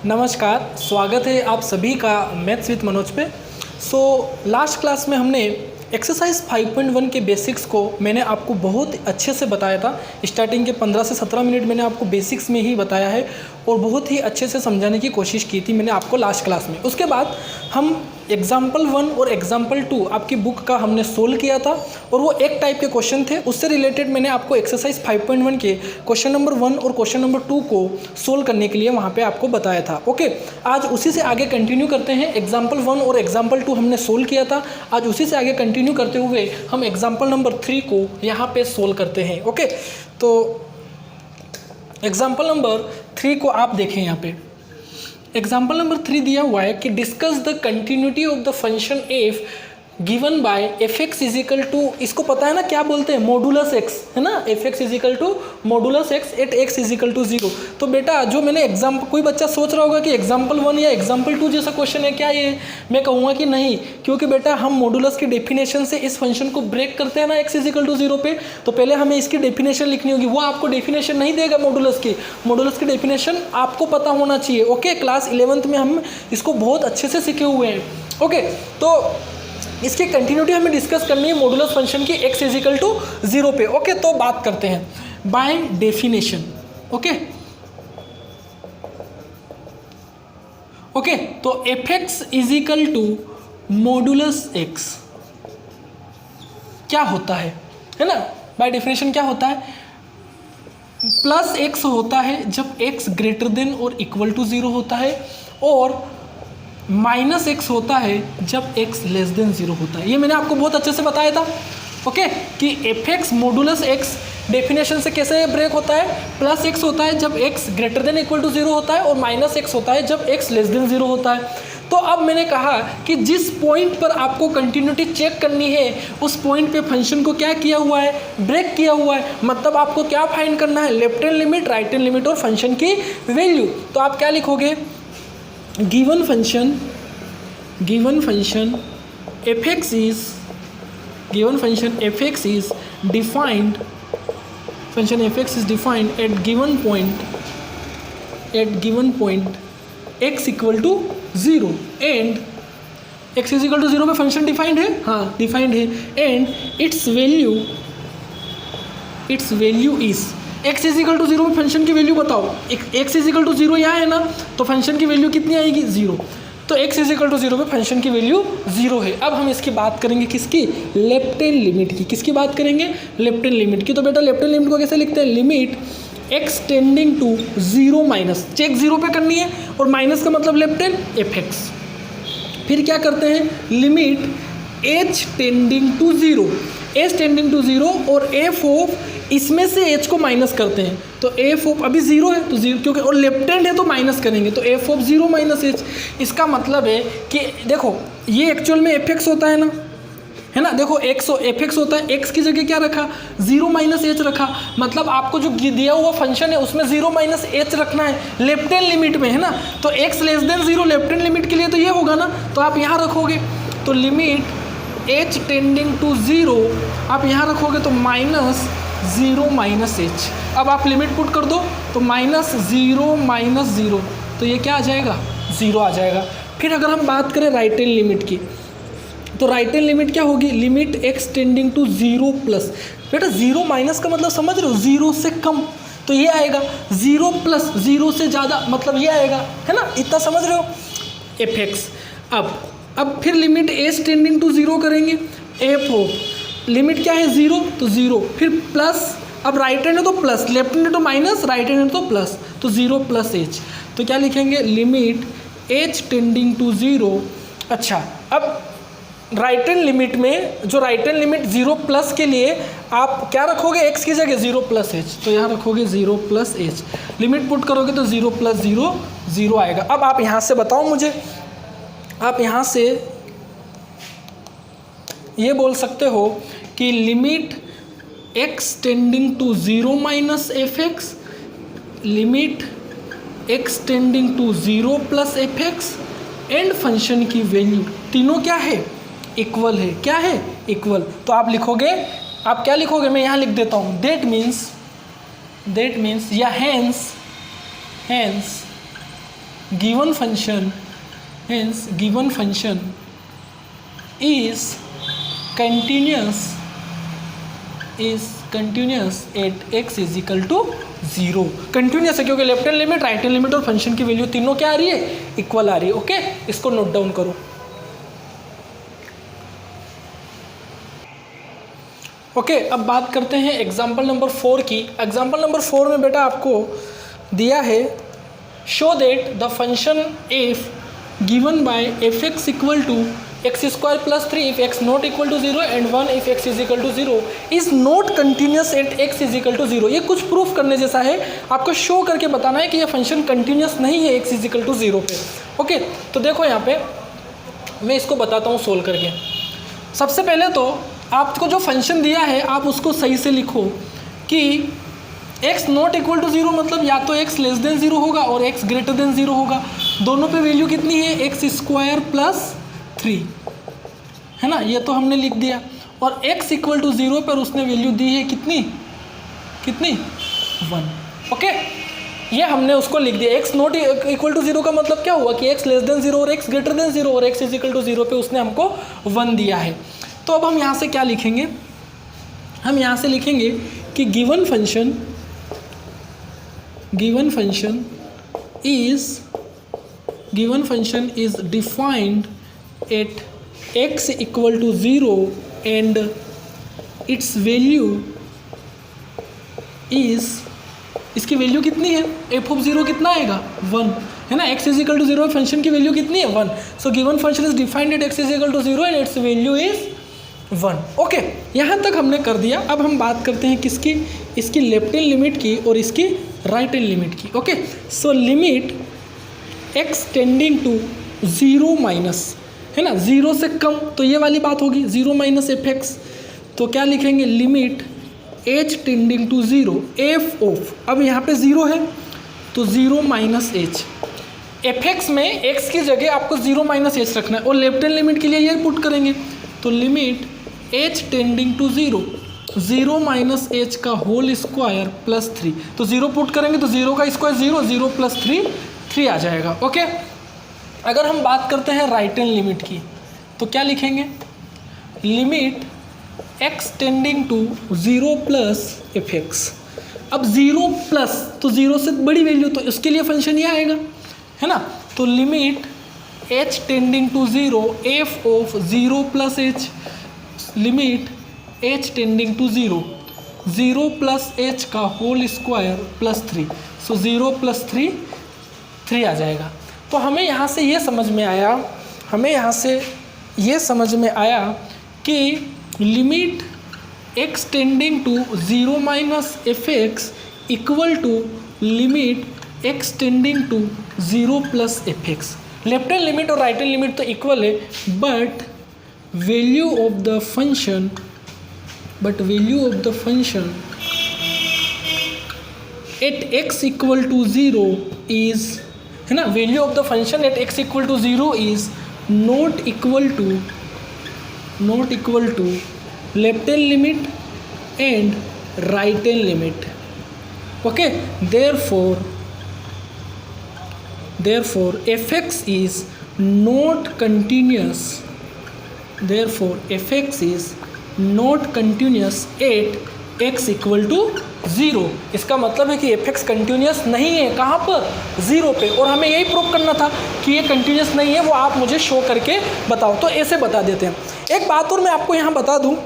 नमस्कार, स्वागत है आप सभी का मैथ्स विद मनोज पे। लास्ट क्लास में हमने एक्सरसाइज 5.1 के बेसिक्स को मैंने आपको बहुत अच्छे से बताया था। स्टार्टिंग के 15 से 17 मिनट मैंने आपको बेसिक्स में ही बताया है और बहुत ही अच्छे से समझाने की कोशिश की थी मैंने आपको लास्ट क्लास में। उसके बाद हम एग्जाम्पल 1 और एग्जाम्पल 2 आपकी बुक का हमने सोल्व किया था और वो एक टाइप के क्वेश्चन थे। उससे रिलेटेड मैंने आपको एक्सरसाइज 5.1 के क्वेश्चन नंबर 1 और क्वेश्चन नंबर 2 को सोल्व करने के लिए वहाँ पे आपको बताया था। ओके, आज उसी से आगे कंटिन्यू करते हैं। एग्जाम्पल 1 और एग्जाम्पल 2 हमने सोल्व किया था, आज उसी से आगे कंटिन्यू करते हुए हम एग्जाम्पल नंबर 3 को यहाँ पे सोल्व करते हैं। ओके, तो एग्जाम्पल नंबर 3 को आप देखें। यहाँ पे एग्जाम्पल नंबर 3 दिया हुआ है कि discuss the continuity of the function F given by F X is equal to, इसको पता है ना क्या बोलते हैं, मॉडुलस एक्स, है ना। F X is equal to modulus X at X is equal to 0। तो बेटा जो मैंने कोई बच्चा सोच रहा होगा कि एग्जाम्पल 1 या एग्जाम्पल 2 जैसा क्वेश्चन है क्या ये, मैं कहूँगा कि नहीं, क्योंकि बेटा हम मॉडुलस की डेफिनेशन से इस फंक्शन को ब्रेक करते हैं ना एक्स इजिकल टू 0 पे। तो पहले हमें इसकी डेफिनेशन लिखनी होगी, वो आपको डेफिनेशन नहीं देगा मॉडुलस की डेफिनेशन आपको पता होना चाहिए। ओके, क्लास 11th में हम इसको बहुत अच्छे से सीखे हुए हैं। ओके, तो इसकी कंटिन्यूटी हमें डिस्कस करनी है मॉडुलस फंक्शन की एक्स इजिकल टू 0 पे। ओके, तो बात करते हैं बाय डेफिनेशन। ओके, तो F X is equal to modulus X क्या होता है ना। बाय डेफिनेशन क्या होता है, प्लस एक्स होता है जब एक्स ग्रेटर देन और इक्वल टू 0 होता है, और माइनस एक्स होता है जब एक्स लेस देन 0 होता है। ये मैंने आपको बहुत अच्छे से बताया था। ओके, कि F x modulus x definition से कैसे ब्रेक होता है, प्लस एक्स होता है जब X greater than equal to 0 होता है, और माइनस एक्स होता है जब एक्स लेस देन 0 होता है। तो अब मैंने कहा कि जिस पॉइंट पर आपको कंटिन्यूटी चेक करनी है उस पॉइंट पे फंक्शन को क्या किया हुआ है, ब्रेक किया हुआ है। मतलब आपको क्या फाइंड करना है, left hand limit, right hand limit और फंक्शन की वैल्यू। तो आप क्या लिखोगे, given function f(x) is defined, function f(x) is defined at given point x equal to 0 and x is equal to 0 में फंक्शन डिफाइंड है, हाँ डिफाइंड है, and its value is x is equal to 0 में function की value बताओ। x is equal to 0 यहाँ है ना, तो फंक्शन की वैल्यू कितनी आएगी, 0। तो x इज इक्वल टू 0 पे फंक्शन की वैल्यू 0 है। अब हम इसकी बात करेंगे किसकी, लेफ्ट हैंड लिमिट की। किसकी बात करेंगे, लेफ्ट हैंड लिमिट की। तो बेटा लेफ्ट हैंड लिमिट को कैसे लिखते हैं, limit x tending to 0 minus, check 0 पे करनी है और माइनस का मतलब लेफ्ट हैंड एफ एक्स। फिर क्या करते हैं, limit h tending to 0, h tending to 0 और f ऑफ इसमें से h को माइनस करते हैं। तो f ऑफ अभी 0 है तो 0, क्योंकि और लेफ्ट हैंड है तो माइनस करेंगे, तो f ऑफ 0 माइनस h। इसका मतलब है कि देखो ये एक्चुअल में एफ एक्स होता है ना, है ना। देखो एक्स एफ एक्स होता है, एक्स की जगह क्या रखा, 0 माइनस एच रखा। मतलब आपको जो दिया हुआ फंक्शन है उसमें 0 माइनस एच रखना है लेफ्ट हैंड लिमिट में, है ना। तो x less than 0 left hand limit के लिए तो ये होगा ना, तो आप यहाँ रखोगे। तो लिमिट h टेंडिंग टू 0 आप यहाँ रखोगे तो माइनस 0 माइनस एच। अब आप लिमिट पुट कर दो तो माइनस 0 माइनस 0, तो ये क्या आ जाएगा, 0 आ जाएगा। फिर अगर हम बात करें राइट हैंड लिमिट की, तो राइट हैंड लिमिट क्या होगी, limit x tending to 0 plus. बेटा 0 माइनस का मतलब समझ रहे हो, 0 से कम, तो ये आएगा 0 प्लस 0 से ज़्यादा, मतलब ये आएगा, है ना। इतना समझ रहे हो, एफ एक्स। अब फिर लिमिट h टेंडिंग टू 0 करेंगे, एफ हो लिमिट क्या है 0, तो 0, फिर प्लस, अब राइट हैंड है तो प्लस, लेफ्ट हैंड है तो माइनस, राइट हैंड है तो प्लस, तो 0 प्लस h। तो क्या लिखेंगे, लिमिट h टेंडिंग टू 0। अच्छा, अब राइट हैंड लिमिट में, जो राइट हैंड लिमिट 0 प्लस के लिए आप क्या रखोगे, x की जगह 0 प्लस h, तो यहाँ रखोगे 0 प्लस h। लिमिट पुट करोगे तो 0 प्लस 0 0 आएगा। अब आप यहाँ से बताओ मुझे, आप यहाँ से ये बोल सकते हो कि limit x tending to 0 minus F X, limit x tending to 0 plus F X, and function की वैल्यू तीनों क्या है, इक्वल है। क्या है, इक्वल। तो आप लिखोगे, आप क्या लिखोगे, मैं यहाँ लिख देता हूँ, दैट मीन्स या hence given function hence given function is continuous at x is equal to 0। Continuous है क्योंकि left hand limit, right hand limit और फंक्शन की वैल्यू तीनों क्या आ रही है, इक्वल आ रही है। ओके, इसको नोट डाउन करो। ओके, अब बात करते हैं एग्जाम्पल नंबर 4 की। एग्जाम्पल नंबर 4 में बेटा आपको दिया है show that the function F given by fx equal to x square plus 3 if x not equal to 0 and 1 if x is equal to 0 is not continuous at x is equal to 0। ये कुछ proof करने जैसा है, आपको show करके बताना है कि ये फंक्शन कंटिन्यूस नहीं है x is equal to 0 पे। ओके, तो देखो यहाँ पे मैं इसको बताता हूँ सोल्व करके। सबसे पहले तो आपको जो फंक्शन दिया है आप उसको सही से लिखो कि x नॉट इक्वल टू 0 मतलब या तो x लेस देन 0 होगा और x ग्रेटर देन 0 होगा। दोनों पे वैल्यू कितनी है, x स्क्वायर प्लस 3 है ना, ये तो हमने लिख दिया। और x इक्वल टू 0 पर उसने वैल्यू दी है कितनी 1। ओके, ये हमने उसको लिख दिया। x नॉट इक्वल टू 0 का मतलब क्या हुआ कि x लेस देन 0 और x ग्रेटर देन 0 और x इज इक्वल टू 0 पे उसने हमको 1 दिया है। तो अब हम यहाँ से क्या लिखेंगे, हम यहाँ से लिखेंगे कि given function is defined at x equal to 0 and its value is, इसकी वैल्यू कितनी है, f ऑफ 0 कितना आएगा 1 है ना, x is equal to 0 function की वैल्यू कितनी है 1। So given function is defined at x is equal to 0 and its value is 1। Okay, यहाँ तक हमने कर दिया। अब हम बात करते हैं किसकी, इसकी लेफ्ट हैंड लिमिट की और इसकी राइट हैंड लिमिट की। Okay, so limit x tending to 0 minus है ना, 0 से कम, तो ये वाली बात होगी 0 माइनस fx। तो क्या लिखेंगे, limit h tending to 0 f of, अब यहाँ पे 0 है तो 0 माइनस h। fx में x की जगह आपको 0 माइनस h रखना है और लेफ्ट हैंड लिमिट के लिए ये पुट करेंगे तो limit h tending to 0 minus h का होल स्क्वायर प्लस 3। तो 0 पुट करेंगे तो 0 का स्क्वायर 0 प्लस 3 आ जाएगा। ओके, अगर हम बात करते हैं राइट हैंड लिमिट की तो क्या लिखेंगे, limit x tending to 0 plus fx। अब 0 प्लस तो 0 से बड़ी वैल्यू, तो इसके लिए फंक्शन ये आएगा है ना। तो limit h tending to 0 f of 0 plus h, limit h tending to 0 plus h का whole square plus 3। So 0 plus 3 आ जाएगा। तो हमें यहाँ से ये समझ में आया कि limit x tending to 0 minus fx equal to limit x tending to 0 plus fx। Left hand limit और राइट हैंड लिमिट तो इक्वल है, but value of the function at x equal to 0 is है ना, value of the function at x equal to 0 is not equal to left hand limit and right hand limit. Okay, therefore fx is not continuous at x equal to 0। इसका मतलब है कि fx continuous नहीं है, कहाँ पर, 0 पे। और हमें यही प्रूव करना था कि ये कंटिन्यूस नहीं है, वो आप मुझे शो करके बताओ। तो ऐसे बता देते हैं। एक बात और मैं आपको यहाँ बता दूँ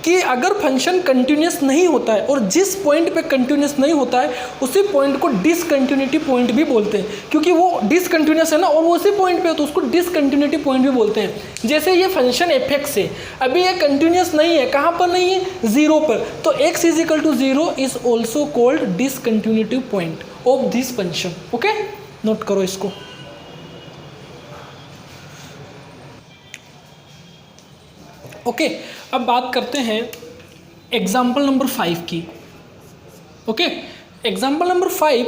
कि अगर फंक्शन कंटिन्यूस नहीं होता है और जिस पॉइंट पे कंटिन्यूस नहीं होता है उसी पॉइंट को डिसकंटिन्यूटी पॉइंट भी बोलते हैं, क्योंकि वो डिसकंटिन्यूस है ना और वो उसी पॉइंट पे है तो उसको डिसकंटिन्यूटी पॉइंट भी बोलते हैं। जैसे ये फंक्शन fx है, अभी ये कंटिन्यूस नहीं है, कहाँ पर नहीं है, 0 पर, तो x is equal to 0 is also called discontinuity point of this function. Okay, note करो इसको। ओके, अब बात करते हैं एग्जाम्पल नंबर 5 की। ओके, एग्जाम्पल नंबर 5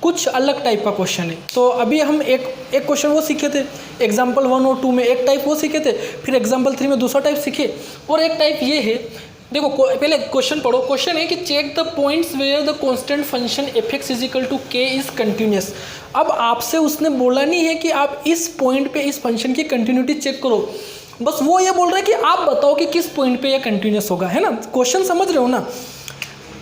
कुछ अलग टाइप का क्वेश्चन है। तो अभी हम एक क्वेश्चन वो सीखे थे एग्जाम्पल 1 और 2 में, एक टाइप वो सीखे थे, फिर एग्जाम्पल 3 में दूसरा टाइप सीखे, और एक टाइप ये है देखो पहले क्वेश्चन पढ़ो। क्वेश्चन है कि check the points where the constant function F x is equal to के इज कंटिन्यूस। अब आपसे उसने बोला नहीं है कि आप इस पॉइंट पे इस फंक्शन की कंटिन्यूटी चेक करो, बस वो ये बोल रहा है कि आप बताओ कि किस पॉइंट पे ये कंटिन्यूस होगा, है ना। क्वेश्चन समझ रहे हो ना।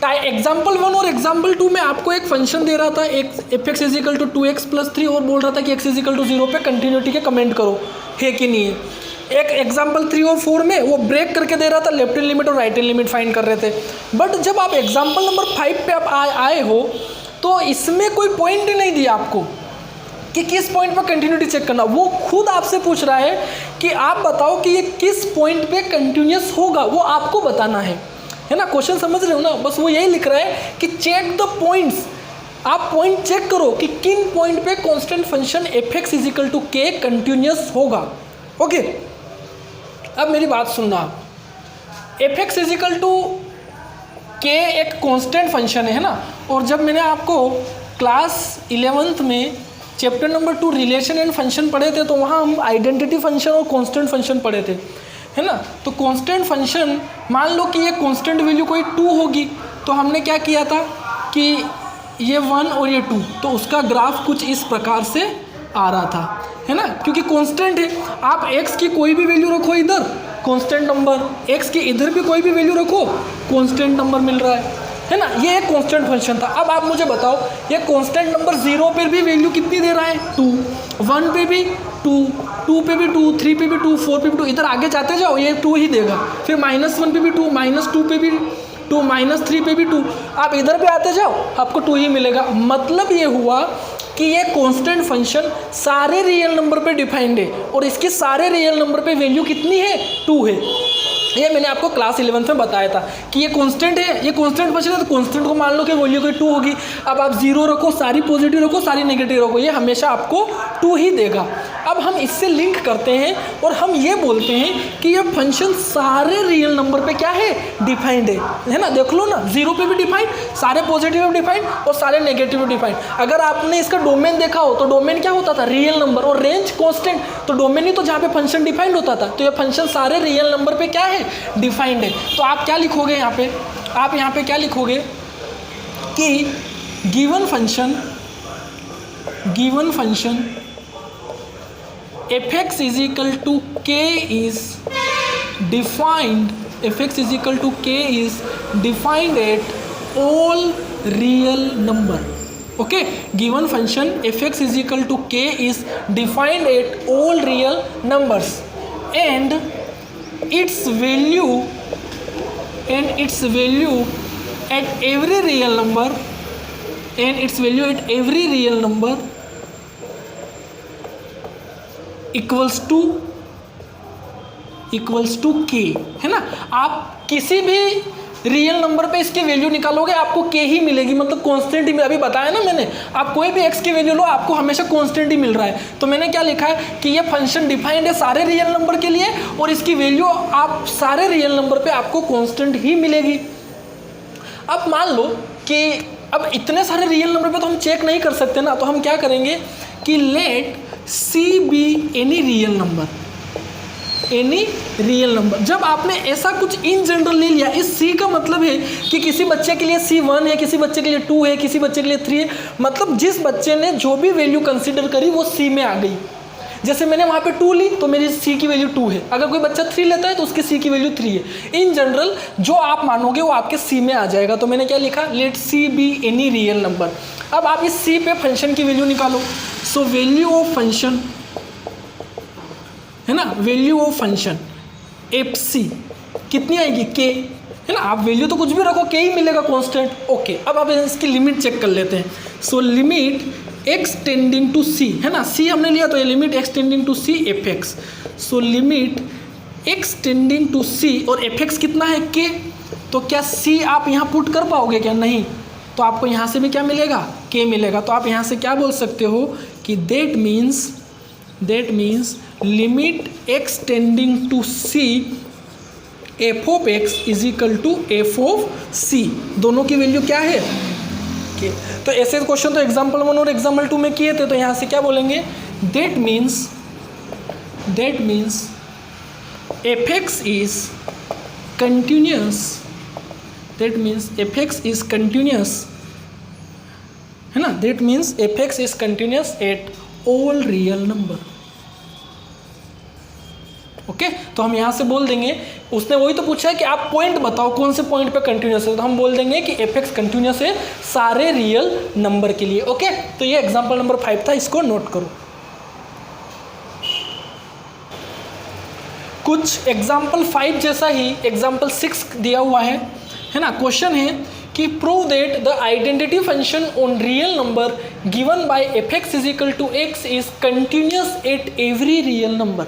एग्जाम्पल 1 और एग्जाम्पल 2 में आपको एक फंक्शन दे रहा था f x is equal to 2x+3 और बोल रहा था कि x इज इक्वल टू 0 पे कंटिन्यूटी के कमेंट करो है कि नहीं है। एक एग्जाम्पल 3 और 4 में वो ब्रेक करके दे रहा था, लेफ्ट हैंड लिमिट और राइट हैंड लिमिट फाइंड कर रहे थे। बट जब आप एग्जाम्पल नंबर 5 पे आप आए हो तो इसमें कोई पॉइंट ही नहीं दिया आपको कि किस पॉइंट पर कंटिन्यूटी चेक करना। वो खुद आपसे पूछ रहा है कि आप बताओ कि ये किस पॉइंट पे कंटिन्यूस होगा, वो आपको बताना है ना। क्वेश्चन समझ रहे हो ना। बस वो यही लिख रहा है कि चेक द पॉइंट्स, आप पॉइंट चेक करो कि किन पॉइंट पे constant function F x is equal to k continuous होगा। ओके, अब मेरी बात सुनना। F x is equal to k एक कांस्टेंट फंक्शन है ना। और जब मैंने आपको क्लास 11th में chapter number 2 relation and function पढ़े थे तो वहाँ हम आइडेंटिटी फंक्शन और कांस्टेंट फंक्शन पढ़े थे, है ना। तो कांस्टेंट फंक्शन, मान लो कि ये कांस्टेंट वैल्यू कोई 2 होगी, तो हमने क्या किया था कि ये 1 और ये 2, तो उसका ग्राफ कुछ इस प्रकार से आ रहा था, है ना, क्योंकि कांस्टेंट है। आप x की कोई भी वैल्यू रखो इधर, कांस्टेंट नंबर, x की इधर भी कोई भी वैल्यू रखो, कांस्टेंट नंबर मिल रहा है ना। ये एक कांस्टेंट फंक्शन था। अब आप मुझे बताओ ये कांस्टेंट नंबर 0 पर भी वैल्यू कितनी दे रहा है, 2, 1 पे भी 2, 2 पे भी 2, 3 पे भी 2, 4 पे भी 2, इधर आगे जाते जाओ ये 2 ही देगा। फिर -1 पे भी 2, -2 पे भी 2, -3 पे भी 2, आप इधर पे आते जाओ आपको 2 ही मिलेगा। मतलब ये हुआ कि ये कांस्टेंट फंक्शन सारे रियल नंबर पे डिफाइंड है और इसकी सारे रियल नंबर पे वैल्यू कितनी है, 2 है। ये मैंने आपको क्लास 11th में बताया था कि ये कांस्टेंट है, ये कांस्टेंट फंक्शन है, तो कांस्टेंट को मान लो कि वैल्यू कोई 2 होगी। अब आप 0 रखो, सारी पॉजिटिव रखो, सारी नेगेटिव रखो, ये हमेशा आपको 2 ही देगा। अब हम इससे लिंक करते हैं और हम ये बोलते हैं कि ये फंक्शन सारे रियल नंबर पे क्या है, डिफाइंड है ना। देख लो ना, 0 पे भी डिफाइंड, सारे पॉजिटिव में डिफाइंड और सारे नेगेटिव में डिफाइंड। अगर आपने इसका डोमेन देखा हो तो डोमेन क्या होता था, रियल नंबर, और रेंज कांस्टेंट, तो डोमेन ही तो जहाँ पे फंक्शन डिफाइंड होता था। तो ये फंक्शन सारे रियल नंबर पे क्या है, डिफाइंड है। तो आप क्या लिखोगे यहाँ पे, आप यहाँ पे क्या लिखोगे कि given function F x is equal to के is defined, F x is equal to के is defined at all real number. Okay, given function F x is equal to के is defined at all real numbers and its value at every real number equals to k, है ना। आप किसी भी real number पे इसकी value निकालोगे आपको k ही मिलेगी, मतलब कांस्टेंट ही। अभी बताया ना मैंने, आप कोई भी x की वैल्यू लो आपको हमेशा कांस्टेंट ही मिल रहा है। तो मैंने क्या लिखा है कि ये फंक्शन डिफाइंड है सारे रियल नंबर के लिए और इसकी वैल्यू आप सारे रियल नंबर पे आपको कांस्टेंट ही मिलेगी। अब मान लो कि अब इतने सारे रियल नंबर पे तो हम चेक नहीं कर सकते ना, तो हम क्या करेंगे कि let c be any real number. जब आपने ऐसा कुछ इन जनरल ले लिया, इस c का मतलब है कि किसी बच्चे के लिए c 1 है, किसी बच्चे के लिए 2 है, किसी बच्चे के लिए 3 है, मतलब जिस बच्चे ने जो भी वैल्यू कंसीडर करी वो c में आ गई। जैसे मैंने वहाँ पे 2 ली तो मेरी c की वैल्यू 2 है, अगर कोई बच्चा 3 लेता है तो उसकी c की वैल्यू 3 है। इन जनरल जो आप मानोगे वो आपके c में आ जाएगा। तो मैंने क्या लिखा, let c be any real number. अब आप इस c पे फंक्शन की वैल्यू निकालो। सो वैल्यू ऑफ फंक्शन, है ना, value of function f c कितनी आएगी, k, है ना। आप वैल्यू तो कुछ भी रखो, k ही मिलेगा कांस्टेंट। ओके, अब आप इसकी लिमिट चेक कर लेते हैं। So limit x tending to c, है ना, c हमने लिया तो ये limit x tending to c f x. So limit x tending to c और एफ एक्स कितना है, k। तो क्या c आप यहाँ पुट कर पाओगे क्या, नहीं। तो आपको यहाँ से भी क्या मिलेगा, k मिलेगा। तो आप यहाँ से क्या बोल सकते हो कि that means limit x tending to c f of x is equal to f of c, दोनों की वैल्यू क्या है, k। तो ऐसे क्वेश्चन तो एग्जाम्पल 1 और एग्जाम्पल 2 में किए थे। तो यहाँ से क्या बोलेंगे, that means F x is continuous, that means F x is continuous, है ना, that means F x is continuous eight all real number. Okay, तो हम यहाँ से बोल देंगे, उसने वही तो पूछा है कि आप पॉइंट बताओ कौन से पॉइंट पे कंटिन्यूस है, तो हम बोल देंगे कि एफ एक्स कंटिन्यूस है सारे रियल नंबर के लिए। ओके, तो ये एग्जाम्पल नंबर 5 था, इसको नोट करो। कुछ एग्जाम्पल 5 जैसा ही एग्जाम्पल 6 दिया हुआ है ना। क्वेश्चन है कि prove that the identity function on real number given by F x is equal to x is continuous at every real number,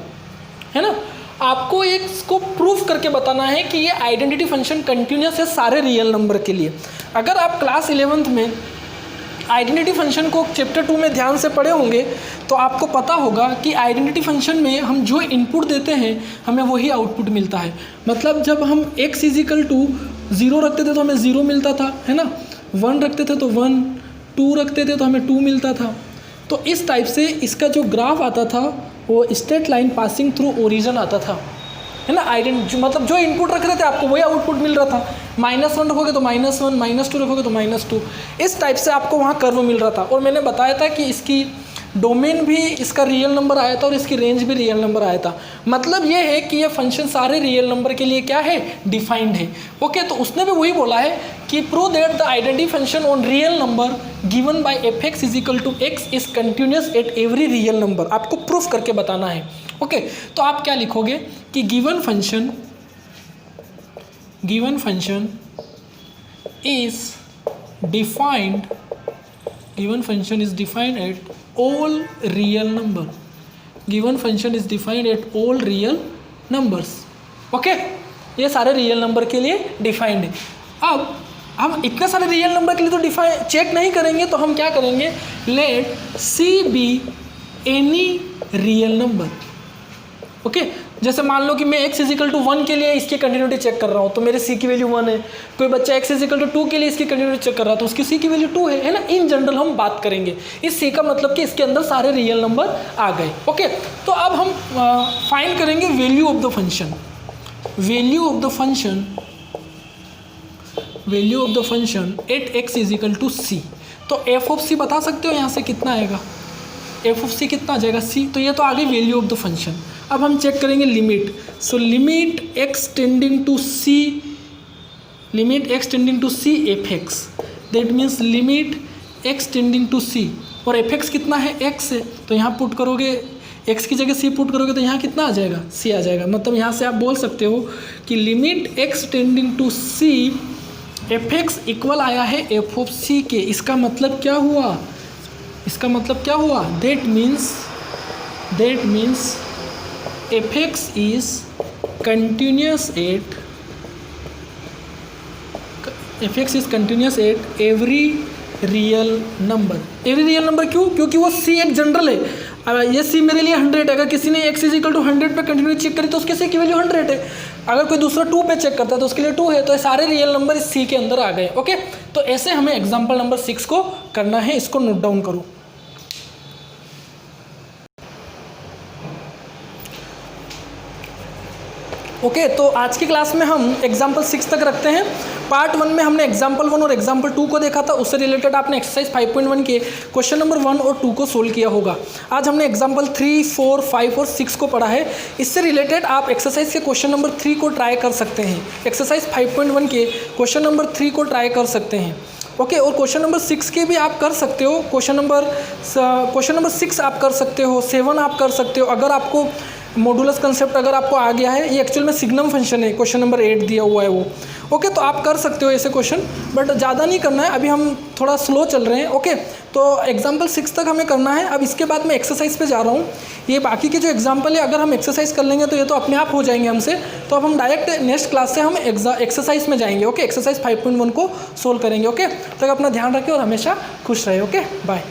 है ना। आपको इसको प्रूफ करके बताना है कि ये आइडेंटिटी फंक्शन कंटिन्यूस है सारे रियल नंबर के लिए। अगर आप क्लास 11th में आइडेंटिटी फंक्शन को चैप्टर 2 में ध्यान से पढ़े होंगे तो आपको पता होगा कि आइडेंटिटी फंक्शन में हम जो इनपुट देते हैं हमें वही आउटपुट मिलता है। मतलब जब हम x इज इक्वल टू 0 रखते थे तो हमें 0 मिलता था, है ना, 1 रखते थे तो 1, 2 रखते थे तो हमें 2 मिलता था। तो इस टाइप से इसका जो ग्राफ आता था वो straight line passing through origin आता था, है ना। मतलब जो इनपुट रख रहे थे आपको वही आउटपुट मिल रहा था। -1 रखोगे तो -1, -2 रखोगे तो -2, इस टाइप से आपको वहाँ कर्व मिल रहा था। और मैंने बताया था कि इसकी डोमेन भी इसका रियल नंबर आया था और इसकी रेंज भी रियल नंबर आया था। मतलब ये है कि ये फंक्शन सारे रियल नंबर के लिए क्या है, डिफाइंड है। ओके, तो उसने भी वही बोला है कि prove that the identity function on real number given by F x is equal to x is continuous at every real number. आपको प्रूफ करके बताना है। ओके, तो आप क्या लिखोगे कि given function is defined at all real number, given function is defined at all real numbers। Okay, ये सारे रियल नंबर के लिए डिफाइंड है। अब हम इतने सारे रियल नंबर के लिए तो डिफाइन चेक नहीं करेंगे, तो हम क्या करेंगे, let c be any real number. Okay, जैसे मान लो कि मैं x इज इक्वल टू 1 के लिए इसकी कंटिन्यूटी चेक कर रहा हूँ तो मेरे c की वैल्यू 1 है। कोई बच्चा x इज इक्वल टू 2 के लिए इसकी कंटिन्यूटी चेक कर रहा है तो उसकी c की वैल्यू 2 है ना। इन जनरल हम बात करेंगे इस c का मतलब कि इसके अंदर सारे रियल नंबर आ गए। ओके, तो अब हम फाइंड करेंगे value of the function at x is equal to c। तो f ऑफ c बता सकते हो यहाँ से कितना आएगा, f ऑफ c कितना आ जाएगा, c। तो ये तो आ गई वैल्यू ऑफ द फंक्शन। अब हम चेक करेंगे limit. So limit x tending to c f x, that means limit x tending to c। और एफ एक्स कितना है, x है, तो यहाँ पुट करोगे x की जगह c पुट करोगे तो यहाँ कितना आ जाएगा, c आ जाएगा। मतलब यहाँ से आप बोल सकते हो कि limit x tending to c f x equal आया है f ऑफ c के। इसका मतलब क्या हुआ, that means F x is continuous at every real number. क्यों, क्योंकि वो c एक जनरल है। ये c मेरे लिए 100 है। अगर किसी ने x इज इक्वल टू 100 पे कंटिन्यू चेक करी तो उसके c की वैल्यू 100 है। अगर कोई दूसरा 2 पे चेक करता है तो उसके लिए 2 है। तो सारे रियल नंबर इस c के अंदर आ गए। ओके, तो ऐसे हमें एग्जाम्पल नंबर 6 को करना है, इसको नोट डाउन करो। ओके, तो आज की क्लास में हम एग्जाम्पल 6 तक रखते हैं। पार्ट 1 में हमने एग्जाम्पल 1 और एग्जाम्पल 2 को देखा था, उससे रिलेटेड आपने एक्सरसाइज 5.1 के क्वेश्चन नंबर 1 और 2 को सोल्व किया होगा। आज हमने एग्जाम्पल 3, 4, 5 और 6 को पढ़ा है। इससे रिलेटेड आप एक्सरसाइज के क्वेश्चन नंबर 3 को ट्राई कर सकते हैं। एक्सरसाइज 5.1 के क्वेश्चन नंबर 3 को ट्राई कर सकते हैं। ओके, और क्वेश्चन नंबर 6 के भी आप कर सकते हो। क्वेश्चन नंबर 6 आप कर सकते हो, 7 आप कर सकते हो। अगर आपको मॉडुलस कंसेप्ट अगर आपको आ गया है, ये एक्चुअल में सिग्नम फंक्शन है, क्वेश्चन नंबर 8 दिया हुआ है वो। ओके, तो आप कर सकते हो ऐसे क्वेश्चन, बट ज़्यादा नहीं करना है, अभी हम थोड़ा स्लो चल रहे हैं। ओके, तो एग्जाम्पल 6 तक हमें करना है। अब इसके बाद मैं एक्सरसाइज पे जा रहा हूँ। ये बाकी के जो एग्जाम्पल है अगर हम एक्सरसाइज कर लेंगे तो ये तो अपने आप हो जाएंगे हमसे। तो अब हम डायरेक्ट नेक्स्ट क्लास से हम एक्सरसाइज में जाएंगे। ओके, एक्सरसाइज 5.1 को सोल्व करेंगे। ओके, तब तक अपना ध्यान रखें और हमेशा खुश रहे। Okay, bye.